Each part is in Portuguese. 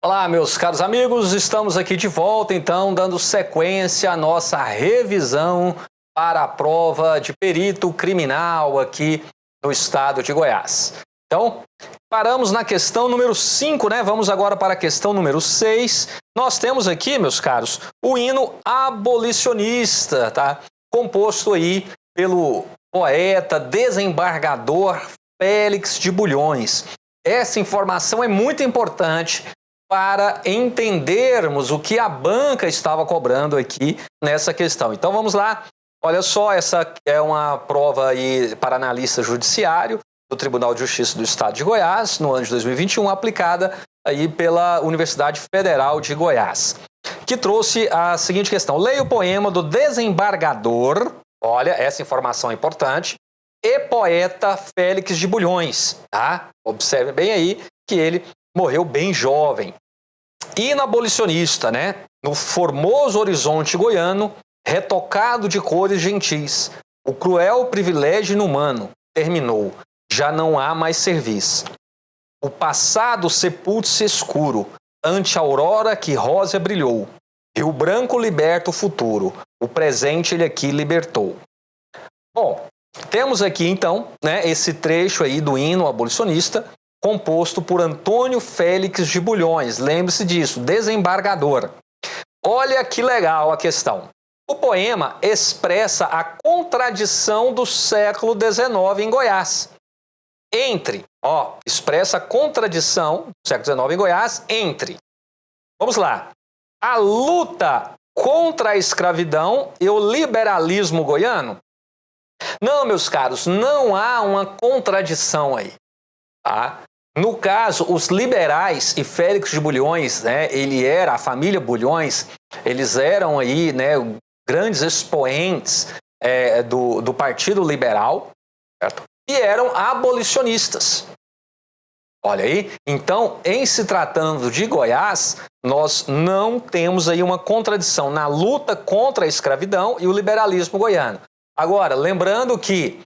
Olá, meus caros amigos, estamos aqui de volta, então, dando sequência à nossa revisão para a prova de perito criminal aqui no estado de Goiás. Então, paramos na questão número 5, né? Vamos agora para a questão número 6. Nós temos aqui, meus caros, o hino abolicionista, tá? Composto aí pelo poeta, desembargador Félix de Bulhões. Essa informação é muito importante para entendermos o que a banca estava cobrando aqui nessa questão. Então vamos lá, olha só, essa é uma prova aí para analista judiciário do Tribunal de Justiça do Estado de Goiás, no ano de 2021, aplicada aí pela Universidade Federal de Goiás, que trouxe a seguinte questão: leia o poema do desembargador, olha, essa informação é importante, e poeta Félix de Bulhões, tá? Observe bem aí que ele morreu bem jovem. Hino abolicionista, né? No formoso horizonte goiano, retocado de cores gentis, o cruel privilégio inumano terminou, já não há mais serviço. O passado sepulta-se escuro, ante a aurora que rosa brilhou, e o branco liberta o futuro, o presente ele aqui libertou. Bom, temos aqui então, né, esse trecho aí do hino abolicionista, composto por Antônio Félix de Bulhões, lembre-se disso, desembargador. Olha que legal a questão. O poema expressa a contradição do século XIX em Goiás. Expressa a contradição do século XIX em Goiás entre, vamos lá, a luta contra a escravidão e o liberalismo goiano. Não, meus caros, não há uma contradição aí, tá? No caso, os liberais e Félix de Bulhões, né, a família Bulhões, eles eram aí, né, grandes expoentes do Partido Liberal, certo? E eram abolicionistas. Olha aí, então, em se tratando de Goiás, nós não temos aí uma contradição na luta contra a escravidão e o liberalismo goiano. Agora, lembrando que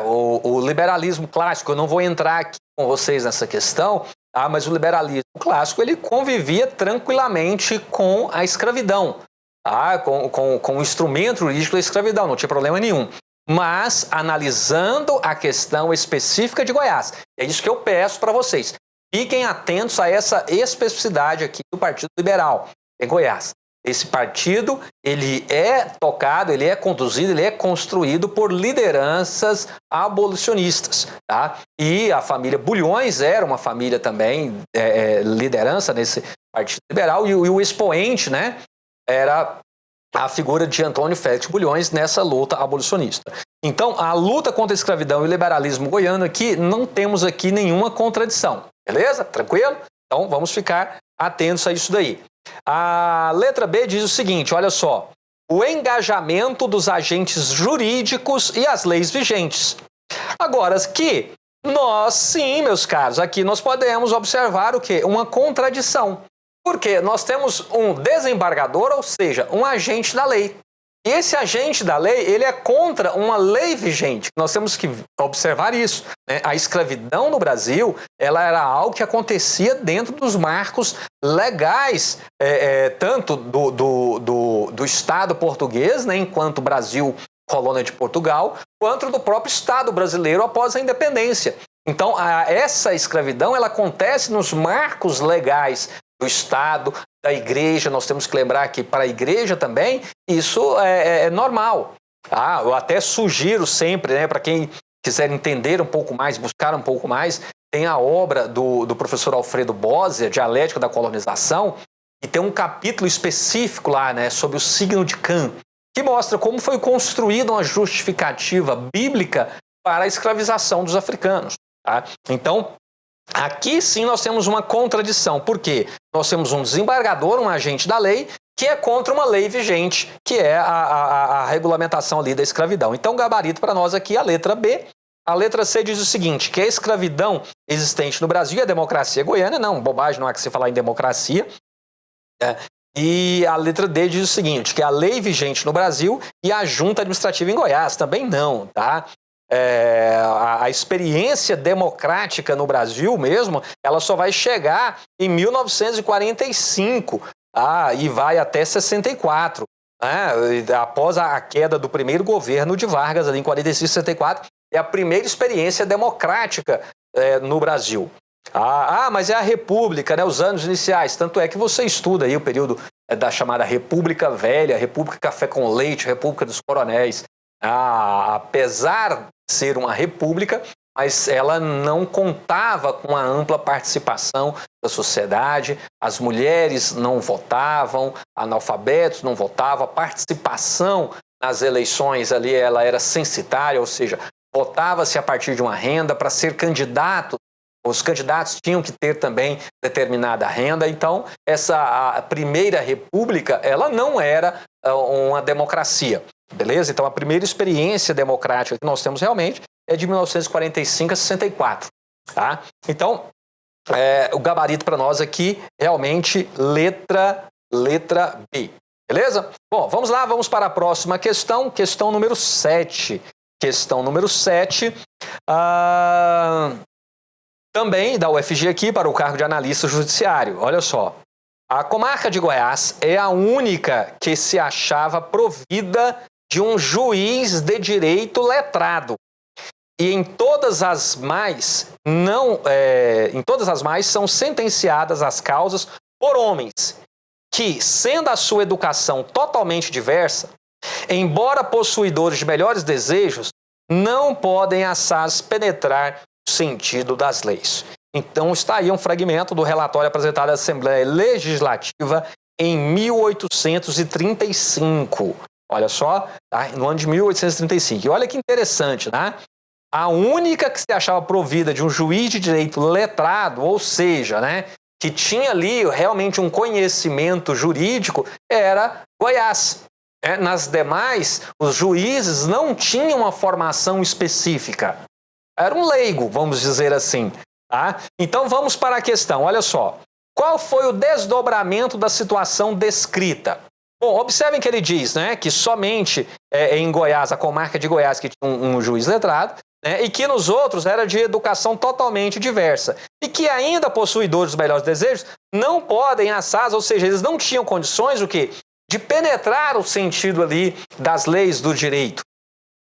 o liberalismo clássico, eu não vou entrar aqui com vocês nessa questão, mas o liberalismo clássico ele convivia tranquilamente com a escravidão, tá? com o instrumento jurídico da escravidão, não tinha problema nenhum. Mas analisando a questão específica de Goiás, é isso que eu peço para vocês. Fiquem atentos a essa especificidade aqui do Partido Liberal em Goiás. Esse partido, ele é tocado, ele é conduzido, ele é construído por lideranças abolicionistas, tá? E a família Bulhões era uma família também, liderança nesse Partido Liberal, e o expoente, né, era a figura de Antônio Félix Bulhões nessa luta abolicionista. Então, a luta contra a escravidão e o liberalismo goiano aqui, não temos aqui nenhuma contradição, beleza? Tranquilo? Então, vamos ficar atentos a isso daí. A letra B diz o seguinte, olha só, o engajamento dos agentes jurídicos e as leis vigentes. Agora, que nós, sim, meus caros, aqui nós podemos observar o quê? Uma contradição. Porque nós temos um desembargador, ou seja, um agente da lei. E esse agente da lei, ele é contra uma lei vigente. Nós temos que observar isso, né? A escravidão no Brasil, ela era algo que acontecia dentro dos marcos legais, tanto do Estado português, né, enquanto Brasil, colônia de Portugal, quanto do próprio Estado brasileiro após a independência. Então, essa escravidão, ela acontece nos marcos legais do Estado, da igreja. Nós temos que lembrar que para a igreja também isso é normal. Tá? Eu até sugiro sempre, né, para quem quiser entender um pouco mais, buscar um pouco mais, tem a obra do professor Alfredo Bósia, Dialética da Colonização, e tem um capítulo específico lá, né, sobre o signo de Cã, que mostra como foi construída uma justificativa bíblica para a escravização dos africanos. Tá? Então, aqui sim nós temos uma contradição. Por quê? Nós temos um desembargador, um agente da lei, que é contra uma lei vigente, que é a regulamentação ali da escravidão. Então, gabarito para nós aqui a letra B. A letra C diz o seguinte, que a escravidão existente no Brasil e a democracia goiana, não, bobagem, não há que se falar em democracia. E a letra D diz o seguinte, que a lei vigente no Brasil e a junta administrativa em Goiás, também não, tá? a experiência democrática no Brasil mesmo, ela só vai chegar em 1945, e vai até 64. Após a queda do primeiro governo de Vargas, ali em 45, 64, é a primeira experiência democrática no Brasil. Mas é a República, né, os anos iniciais. Tanto é que você estuda aí o período da chamada República Velha, República Café com Leite, República dos Coronéis. Apesar de ser uma república, mas ela não contava com a ampla participação da sociedade, as mulheres não votavam, analfabetos não votavam, a participação nas eleições ali ela era censitária, ou seja, votava-se a partir de uma renda. Para ser candidato, os candidatos tinham que ter também determinada renda. Então, a primeira república, ela não era uma democracia, beleza? Então, a primeira experiência democrática que nós temos realmente é de 1945 a 64, tá? Então, o gabarito para nós aqui, realmente, letra B, beleza? Bom, vamos lá, vamos para a próxima questão, questão número 7. Questão número 7, também da UFG aqui para o cargo de analista judiciário. Olha só, a comarca de Goiás é a única que se achava provida de um juiz de direito letrado. E em todas as mais são sentenciadas as causas por homens que, sendo a sua educação totalmente diversa, embora possuidores de melhores desejos, não podem assaz penetrar o sentido das leis. Então está aí um fragmento do relatório apresentado à Assembleia Legislativa em 1835. Olha só, tá? No ano de 1835. E olha que interessante, né? A única que se achava provida de um juiz de direito letrado, ou seja, né, que tinha ali realmente um conhecimento jurídico, era Goiás. Nas demais, os juízes não tinham uma formação específica. Era um leigo, vamos dizer assim. Tá? Então vamos para a questão, olha só. Qual foi o desdobramento da situação descrita? Bom, observem que ele diz, né, que somente em Goiás, a comarca de Goiás, que tinha um juiz letrado, né, e que nos outros era de educação totalmente diversa. E que ainda possuidores dos melhores desejos não podem assaz, ou seja, eles não tinham condições, o quê? De penetrar o sentido ali das leis do direito.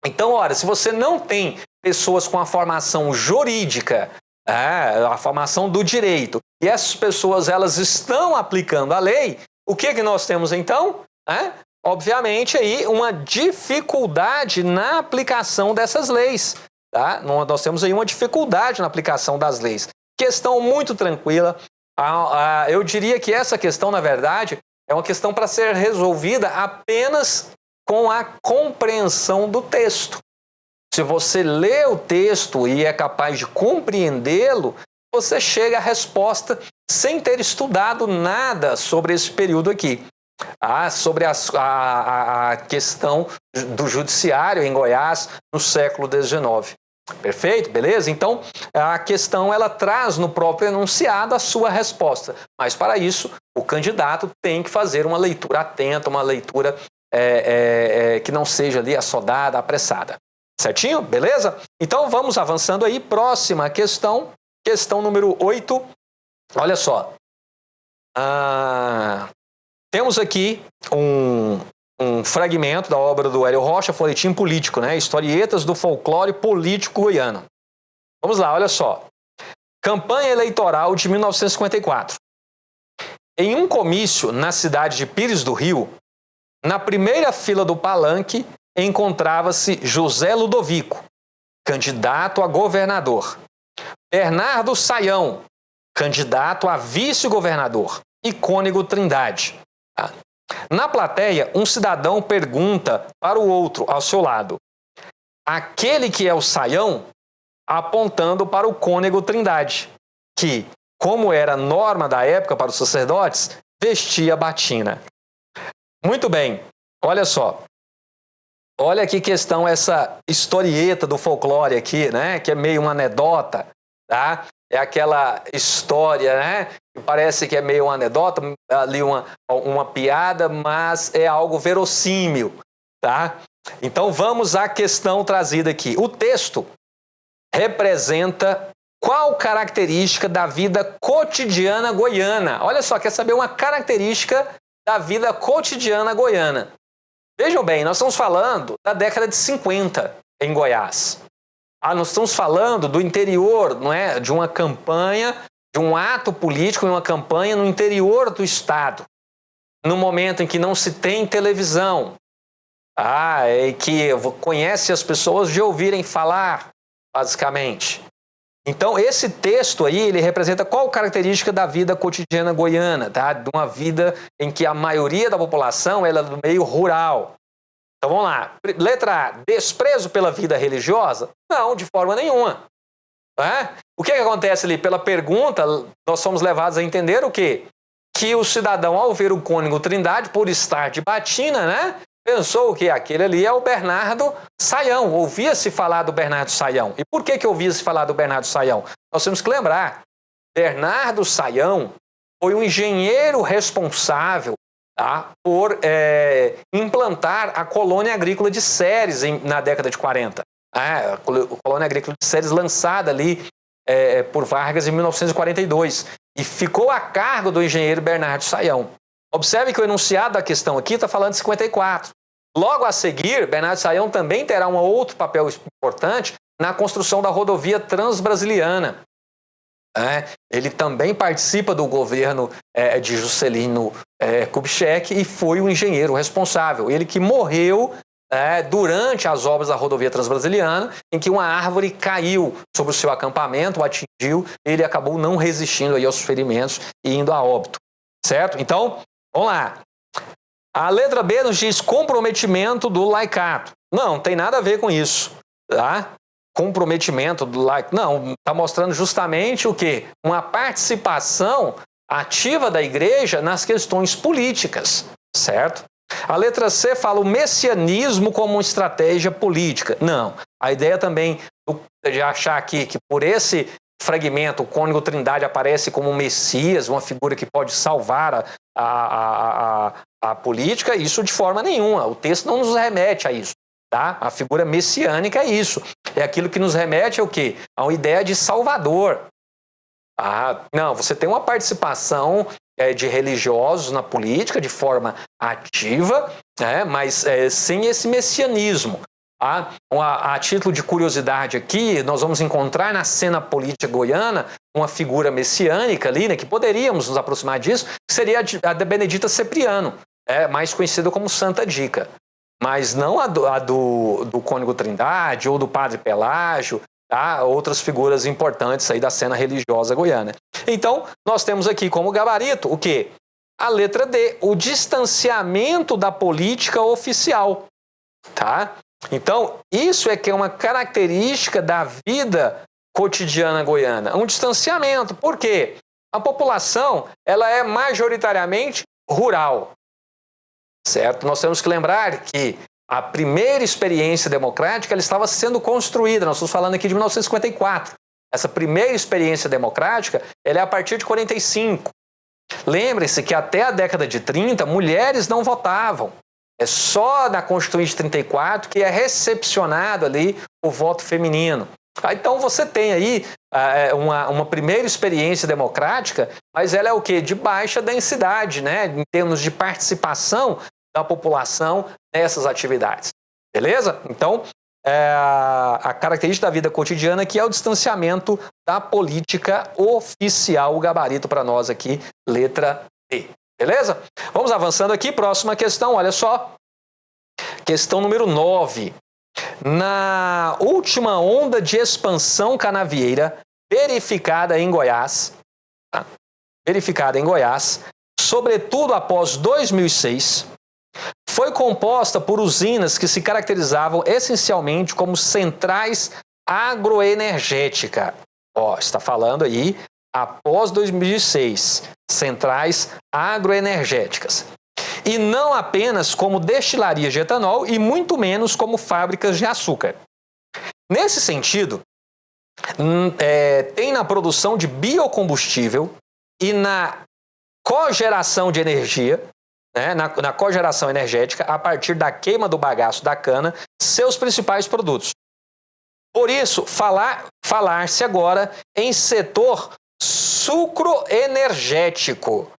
Então, olha, se você não tem pessoas com a formação jurídica, a formação do direito, e essas pessoas elas estão aplicando a lei, o que nós temos então? Obviamente aí uma dificuldade na aplicação dessas leis. Tá? Nós temos aí uma dificuldade na aplicação das leis. Questão muito tranquila. Eu diria que essa questão, na verdade, é uma questão para ser resolvida apenas com a compreensão do texto. Se você lê o texto e é capaz de compreendê-lo, você chega à resposta sem ter estudado nada sobre esse período aqui. Sobre a questão do judiciário em Goiás no século XIX. Perfeito? Beleza? Então, a questão ela traz no próprio enunciado a sua resposta. Mas, para isso, o candidato tem que fazer uma leitura atenta, uma leitura que não seja ali assodada, apressada. Certinho? Beleza? Então, vamos avançando aí. Próxima questão, questão número 8. Olha só. Temos aqui um fragmento da obra do Hélio Rocha, Folhetim Político, né? Historietas do folclore político goiano. Vamos lá, olha só. Campanha eleitoral de 1954. Em um comício na cidade de Pires do Rio, na primeira fila do palanque encontrava-se José Ludovico, candidato a governador. Bernardo Saião, candidato a vice-governador. E Cônego Trindade. Na plateia, um cidadão pergunta para o outro, ao seu lado, aquele que é o Saião, apontando para o Cônego Trindade, que, como era norma da época para os sacerdotes, vestia batina. Muito bem, olha só. Olha que questão essa historieta do folclore aqui, né? Que é meio uma anedota, tá? É aquela história, né? Que parece que é meio uma anedota, ali uma piada, mas é algo verossímil, tá? Então vamos à questão trazida aqui. O texto representa qual característica da vida cotidiana goiana? Olha só, quer saber uma característica da vida cotidiana goiana. Vejam bem, nós estamos falando da década de 50 em Goiás. Nós estamos falando do interior, não é? De uma campanha, de um ato político e uma campanha no interior do estado. No momento em que não se tem televisão. E que conhece as pessoas de ouvirem falar, basicamente. Então, esse texto aí, ele representa qual característica da vida cotidiana goiana, tá? De uma vida em que a maioria da população ela é do meio rural. Então, vamos lá. Letra A, desprezo pela vida religiosa? Não, de forma nenhuma. O que acontece ali? Pela pergunta, nós somos levados a entender o quê? Que o cidadão, ao ver o cônego Trindade, por estar de batina, né? Pensou que aquele ali é o Bernardo Sayão. Ouvia-se falar do Bernardo Sayão. E por que ouvia-se falar do Bernardo Sayão? Nós temos que lembrar. Bernardo Sayão foi um engenheiro responsável, tá, por implantar a colônia agrícola de Ceres na década de 40. A colônia agrícola de Ceres lançada ali por Vargas em 1942. E ficou a cargo do engenheiro Bernardo Sayão. Observe que o enunciado da questão aqui está falando de 54. Logo a seguir, Bernardo Sayão também terá um outro papel importante na construção da rodovia Transbrasiliana. Ele também participa do governo de Juscelino Kubitschek e foi o engenheiro responsável. Ele que morreu durante as obras da rodovia Transbrasiliana, em que uma árvore caiu sobre o seu acampamento, o atingiu, e ele acabou não resistindo aí aos ferimentos e indo a óbito. Certo? Então, vamos lá. A letra B nos diz comprometimento do laicato. Não tem nada a ver com isso. Tá? Comprometimento do laicato. Não, está mostrando justamente o quê? Uma participação ativa da igreja nas questões políticas. Certo? A letra C fala o messianismo como uma estratégia política. Não. A ideia também de achar aqui que por esse fragmento, o cônego Trindade aparece como um Messias, uma figura que pode salvar a política, isso de forma nenhuma. O texto não nos remete a isso. Tá? A figura messiânica é isso. É aquilo que nos remete ao quê? A uma ideia de Salvador. Não, você tem uma participação de religiosos na política de forma ativa, mas sem esse messianismo. A título de curiosidade aqui, nós vamos encontrar na cena política goiana uma figura messiânica ali, né, que poderíamos nos aproximar disso, que seria a da Benedita Cipriano, mais conhecida como Santa Dica. Mas não a do cônego Trindade ou do Padre Pelágio, tá? Outras figuras importantes aí da cena religiosa goiana. Então, nós temos aqui como gabarito o quê? A letra D, o distanciamento da política oficial. Tá? Então, isso é que é uma característica da vida cotidiana goiana. Um distanciamento. Por quê? A população ela é majoritariamente rural. Certo? Nós temos que lembrar que a primeira experiência democrática ela estava sendo construída. Nós estamos falando aqui de 1954. Essa primeira experiência democrática ela é a partir de 45. Lembre-se que até a década de 30, mulheres não votavam. É só na Constituinte de 34 que é recepcionado ali o voto feminino. Então você tem aí uma primeira experiência democrática, mas ela é o quê? De baixa densidade, né? Em termos de participação da população nessas atividades. Beleza? Então, a característica da vida cotidiana aqui é o distanciamento da política oficial. O gabarito para nós aqui, letra D. Beleza? Vamos avançando aqui. Próxima questão, olha só. Questão número 9. Na última onda de expansão canavieira verificada em Goiás, sobretudo após 2006, foi composta por usinas que se caracterizavam essencialmente como centrais agroenergéticas. Está falando aí após 2006, centrais agroenergéticas. E não apenas como destilarias de etanol e muito menos como fábricas de açúcar. Nesse sentido, tem na produção de biocombustível e na cogeração de energia, né, na cogeração energética a partir da queima do bagaço da cana, seus principais produtos. Por isso, falar-se agora em setor sucroenergético.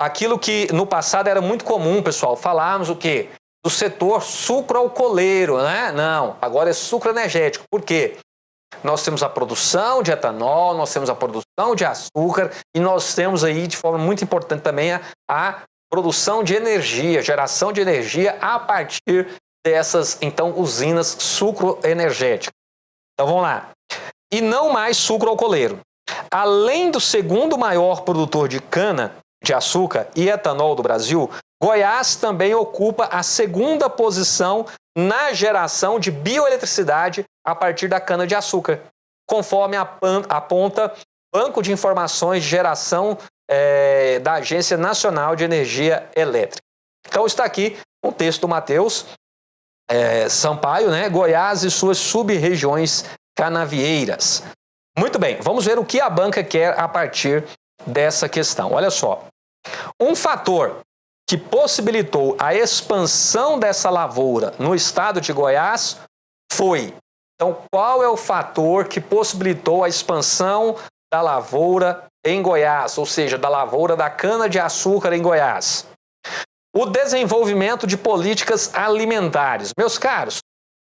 Aquilo que no passado era muito comum, pessoal, falarmos o quê? Do setor sucroalcooleiro, né? Não, agora é sucroenergético. Por quê? Nós temos a produção de etanol, nós temos a produção de açúcar e nós temos aí, de forma muito importante também, a produção de energia, geração de energia a partir dessas, então, usinas sucroenergéticas. Então, vamos lá. E não mais sucroalcooleiro. Além do segundo maior produtor de cana de açúcar e etanol do Brasil, Goiás também ocupa a segunda posição na geração de bioeletricidade a partir da cana-de-açúcar, conforme aponta Banco de Informações de Geração da Agência Nacional de Energia Elétrica. Então está aqui o texto do Matheus Sampaio, né? Goiás e suas sub-regiões canavieiras. Muito bem, vamos ver o que a banca quer a partir dessa questão. Olha só, um fator que possibilitou a expansão dessa lavoura no estado de Goiás foi. Então, qual é o fator que possibilitou a expansão da lavoura em Goiás, ou seja, da lavoura da cana-de-açúcar em Goiás? O desenvolvimento de políticas alimentares. Meus caros,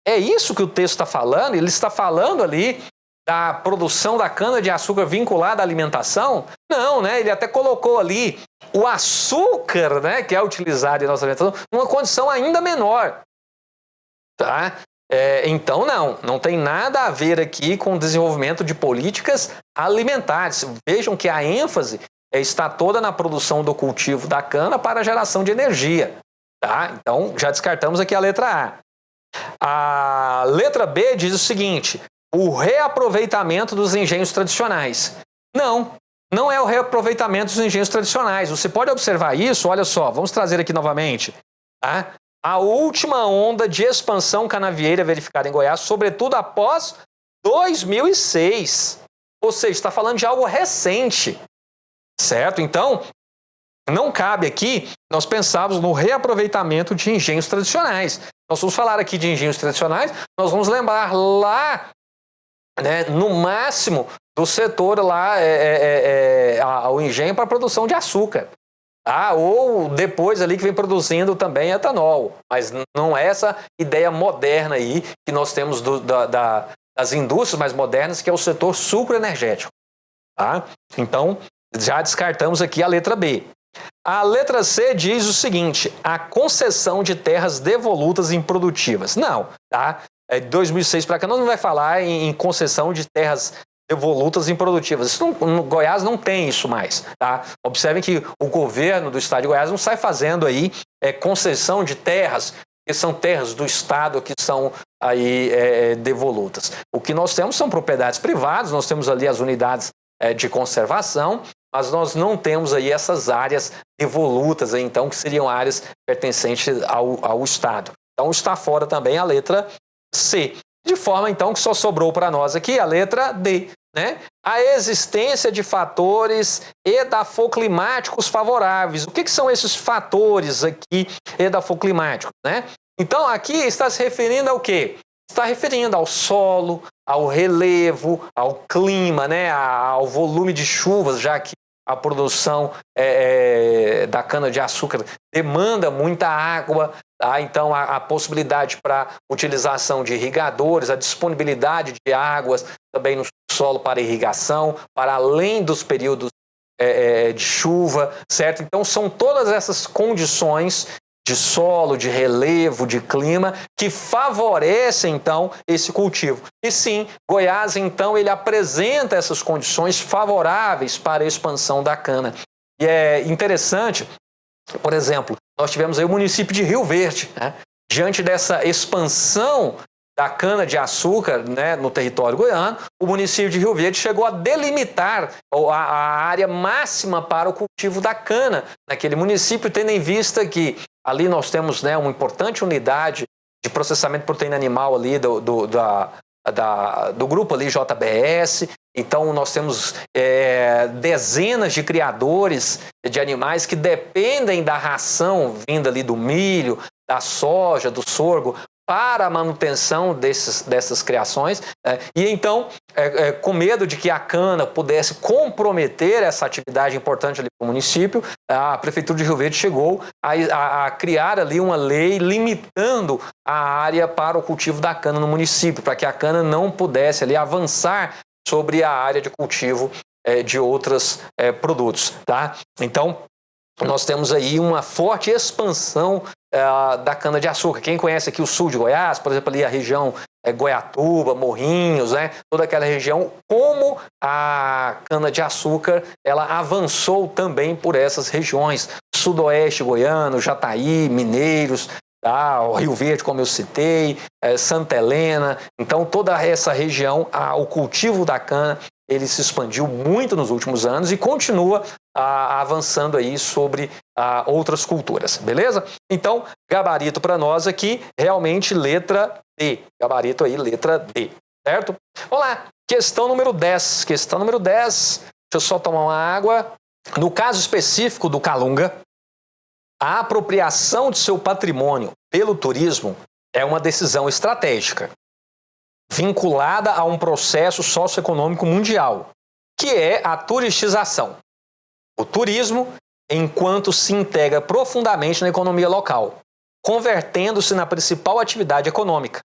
é isso que o texto está falando? Ele está falando ali da produção da cana-de-açúcar vinculada à alimentação? Não, né? Ele até colocou ali o açúcar, né, que é utilizado em nossa alimentação, numa condição ainda menor. Tá? Então, não tem nada a ver aqui com o desenvolvimento de políticas alimentares. Vejam que a ênfase está toda na produção do cultivo da cana para a geração de energia. Tá? Então, já descartamos aqui a letra A. A letra B diz o seguinte: o reaproveitamento dos engenhos tradicionais. Não é o reaproveitamento dos engenhos tradicionais. Você pode observar isso, olha só, vamos trazer aqui novamente. Tá? A última onda de expansão canavieira verificada em Goiás, sobretudo após 2006. Ou seja, está falando de algo recente. Certo? Então, não cabe aqui nós pensarmos no reaproveitamento de engenhos tradicionais. Nós vamos falar aqui de engenhos tradicionais, nós vamos lembrar lá, né, no máximo do setor lá, o engenho para produção de açúcar. Tá? Ou depois ali que vem produzindo também etanol. Mas não é essa ideia moderna aí que nós temos das indústrias mais modernas, que é o setor sucroenergético. Tá? Então, já descartamos aqui a letra B. A letra C diz o seguinte: a concessão de terras devolutas improdutivas. Não, tá? De 2006 para cá não vai falar em concessão de terras devolutas improdutivas. Isso no Goiás não tem isso mais, tá? Observem que o governo do estado de Goiás não sai fazendo aí concessão de terras, que são terras do estado que são aí devolutas. O que nós temos são propriedades privadas, nós temos ali as unidades de conservação, mas nós não temos aí essas áreas devolutas, aí, então, que seriam áreas pertencentes ao estado. Então está fora também a letra C. De forma, então, que só sobrou para nós aqui a letra D. Né? A existência de fatores edafoclimáticos favoráveis. O que são esses fatores aqui edafoclimáticos? Né? Então, aqui está se referindo ao quê? Está referindo ao solo, ao relevo, ao clima, né? Ao volume de chuvas, já que a produção da cana-de-açúcar demanda muita água. Tá? Então, a possibilidade para utilização de irrigadores, a disponibilidade de águas também no solo para irrigação, para além dos períodos de chuva, certo? Então, são todas essas condições de solo, de relevo, de clima, que favorecem, então, esse cultivo. E sim, Goiás, então, ele apresenta essas condições favoráveis para a expansão da cana. E é interessante, por exemplo, nós tivemos aí o município de Rio Verde, né? Diante dessa expansão da cana-de-açúcar, né, no território goiano, o município de Rio Verde chegou a delimitar a área máxima para o cultivo da cana naquele município, tendo em vista que ali nós temos, né, uma importante unidade de processamento de proteína animal ali do grupo ali JBS. Então nós temos dezenas de criadores de animais que dependem da ração vinda ali do milho, da soja, do sorgo, para a manutenção dessas criações, e então, com medo de que a cana pudesse comprometer essa atividade importante ali para o município, a Prefeitura de Rio Verde chegou a criar ali uma lei limitando a área para o cultivo da cana no município, para que a cana não pudesse ali avançar sobre a área de cultivo de outros produtos, tá? Então, nós temos aí uma forte expansão da cana-de-açúcar. Quem conhece aqui o sul de Goiás, por exemplo, ali a região Goiatuba, Morrinhos, né? Toda aquela região, como a cana-de-açúcar, ela avançou também por essas regiões. Sudoeste goiano, Jataí, Mineiros, tá? O Rio Verde, como eu citei, Santa Helena. Então, toda essa região, o cultivo da cana, ele se expandiu muito nos últimos anos e continua avançando aí sobre outras culturas, beleza? Então, gabarito para nós aqui, realmente letra D. Gabarito aí, letra D, certo? Vamos lá, questão número 10. Questão número 10, deixa eu só tomar uma água. No caso específico do Calunga, a apropriação de seu patrimônio pelo turismo é uma decisão estratégica, vinculada a um processo socioeconômico mundial, que é a turistização. O turismo, enquanto se integra profundamente na economia local, convertendo-se na principal atividade econômica,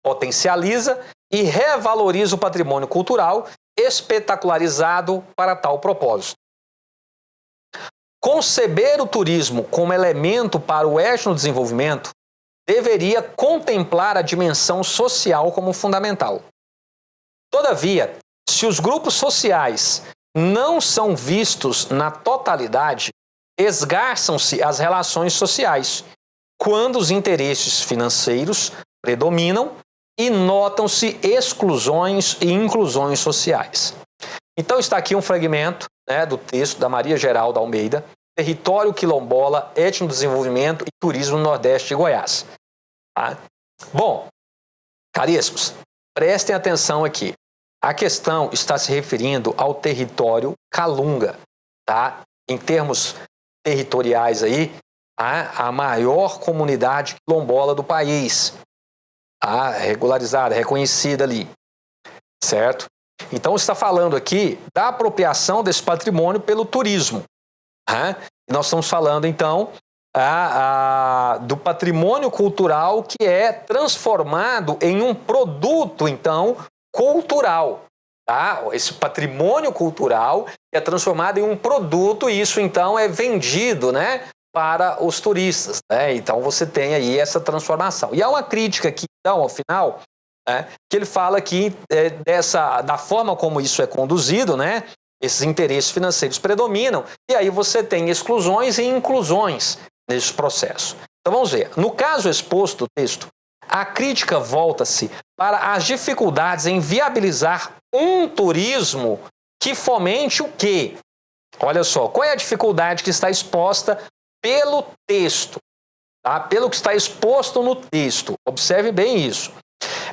potencializa e revaloriza o patrimônio cultural espetacularizado para tal propósito. Conceber o turismo como elemento para o etnodesenvolvimento deveria contemplar a dimensão social como fundamental. Todavia, se os grupos sociais não são vistos na totalidade, esgarçam-se as relações sociais, quando os interesses financeiros predominam e notam-se exclusões e inclusões sociais. Então está aqui um fragmento, né, do texto da Maria Geralda Almeida, Território Quilombola, Etnodesenvolvimento e Turismo no Nordeste de Goiás. Tá? Bom, caríssimos, prestem atenção aqui. A questão está se referindo ao território Calunga, tá? Em termos territoriais aí, a maior comunidade quilombola do país, tá? Regularizada, reconhecida ali, certo? Então está falando aqui da apropriação desse patrimônio pelo turismo. Tá? Nós estamos falando então do patrimônio cultural que é transformado em um produto então cultural. Tá? Esse patrimônio cultural é transformado em um produto e isso então é vendido, né, para os turistas. Né? Então você tem aí essa transformação. E há uma crítica aqui, então, ao final, que ele fala aqui da forma como isso é conduzido, né? Esses interesses financeiros predominam e aí você tem exclusões e inclusões nesse processo. Então vamos ver. No caso exposto do texto, a crítica volta-se para as dificuldades em viabilizar um turismo que fomente o quê? Olha só, qual é a dificuldade que está exposta pelo texto? Tá? Pelo que está exposto no texto. Observe bem isso.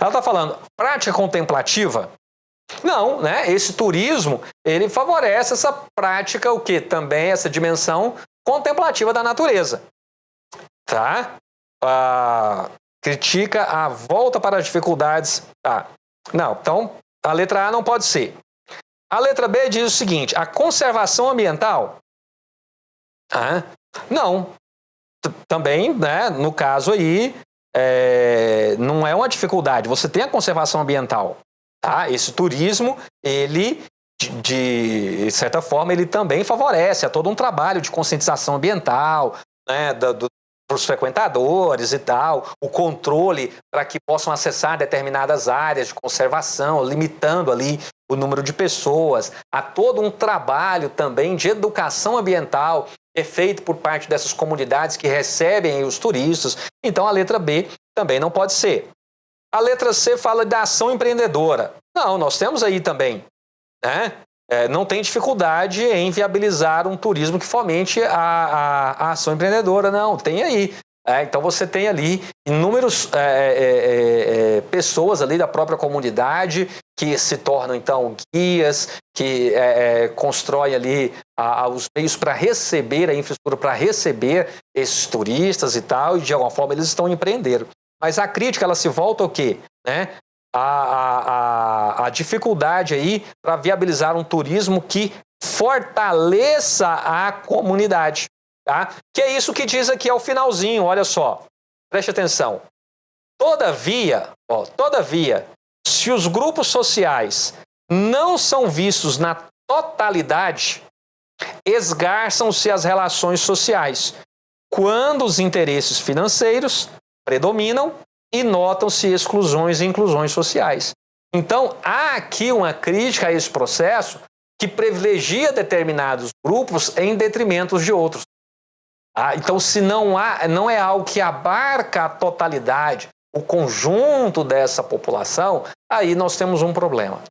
Ela está falando, prática contemplativa? Não, né? Esse turismo, ele favorece essa prática, o quê? Também essa dimensão contemplativa da natureza. Tá? Critica a volta para as dificuldades. Tá. Não, então a letra A não pode ser. A letra B diz o seguinte, a conservação ambiental? Não. Também, né, no caso aí, não é uma dificuldade. Você tem a conservação ambiental. Tá? Esse turismo, ele, de certa forma, ele também favorece a todo um trabalho de conscientização ambiental, né, dos frequentadores e tal, o controle para que possam acessar determinadas áreas de conservação, limitando ali o número de pessoas. Há todo um trabalho também de educação ambiental feito por parte dessas comunidades que recebem os turistas. Então a letra B também não pode ser. A letra C fala da ação empreendedora. Não, nós temos aí também, né? Não tem dificuldade em viabilizar um turismo que fomente a ação empreendedora, não. Tem aí Então você tem ali inúmeras pessoas ali da própria comunidade que se tornam então guias, que constroem ali os meios para receber a infraestrutura, para receber esses turistas e tal, e de alguma forma eles estão empreendendo. Mas a crítica, ela se volta ao quê? Né? A dificuldade aí para viabilizar um turismo que fortaleça a comunidade. Tá? Que é isso que diz aqui ao finalzinho, olha só, preste atenção. Todavia, se os grupos sociais não são vistos na totalidade, esgarçam-se as relações sociais, quando os interesses financeiros predominam e notam-se exclusões e inclusões sociais. Então, há aqui uma crítica a esse processo que privilegia determinados grupos em detrimento de outros. Então, se não é algo que abarca a totalidade, o conjunto dessa população, aí nós temos um problema.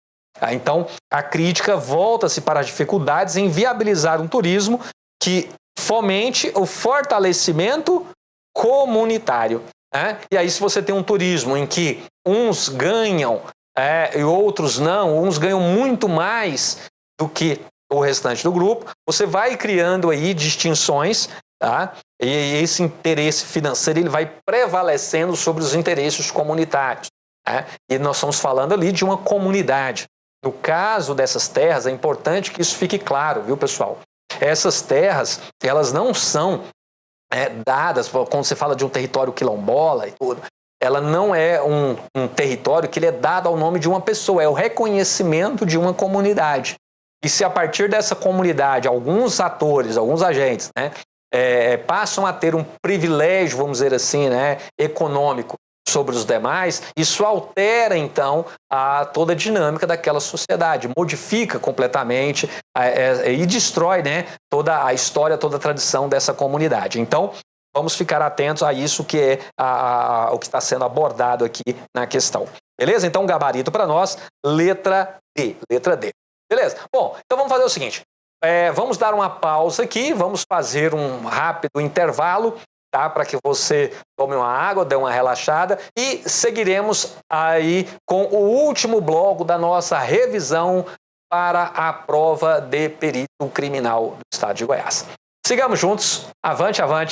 Então, a crítica volta-se para as dificuldades em viabilizar um turismo que fomente o fortalecimento comunitário. E aí, se você tem um turismo em que uns ganham e outros não, uns ganham muito mais do que o restante do grupo, você vai criando aí distinções. Tá? E esse interesse financeiro ele vai prevalecendo sobre os interesses comunitários. Tá? E nós estamos falando ali de uma comunidade. No caso dessas terras, é importante que isso fique claro, viu, pessoal? Essas terras, elas não são dadas, quando você fala de um território quilombola e tudo, ela não é um território que ele é dado ao nome de uma pessoa, é o reconhecimento de uma comunidade. E se a partir dessa comunidade, alguns atores, alguns agentes, né, passam a ter um privilégio, vamos dizer assim, né, econômico sobre os demais, isso altera, então, toda a dinâmica daquela sociedade, modifica completamente e destrói, né, toda a história, toda a tradição dessa comunidade. Então, vamos ficar atentos a isso que é o que está sendo abordado aqui na questão. Beleza? Então, gabarito para nós, letra D. Letra D. Beleza? Bom, então vamos fazer o seguinte. Vamos dar uma pausa aqui, vamos fazer um rápido intervalo, tá? Para que você tome uma água, dê uma relaxada e seguiremos aí com o último bloco da nossa revisão para a prova de perito criminal do estado de Goiás. Sigamos juntos, avante, avante.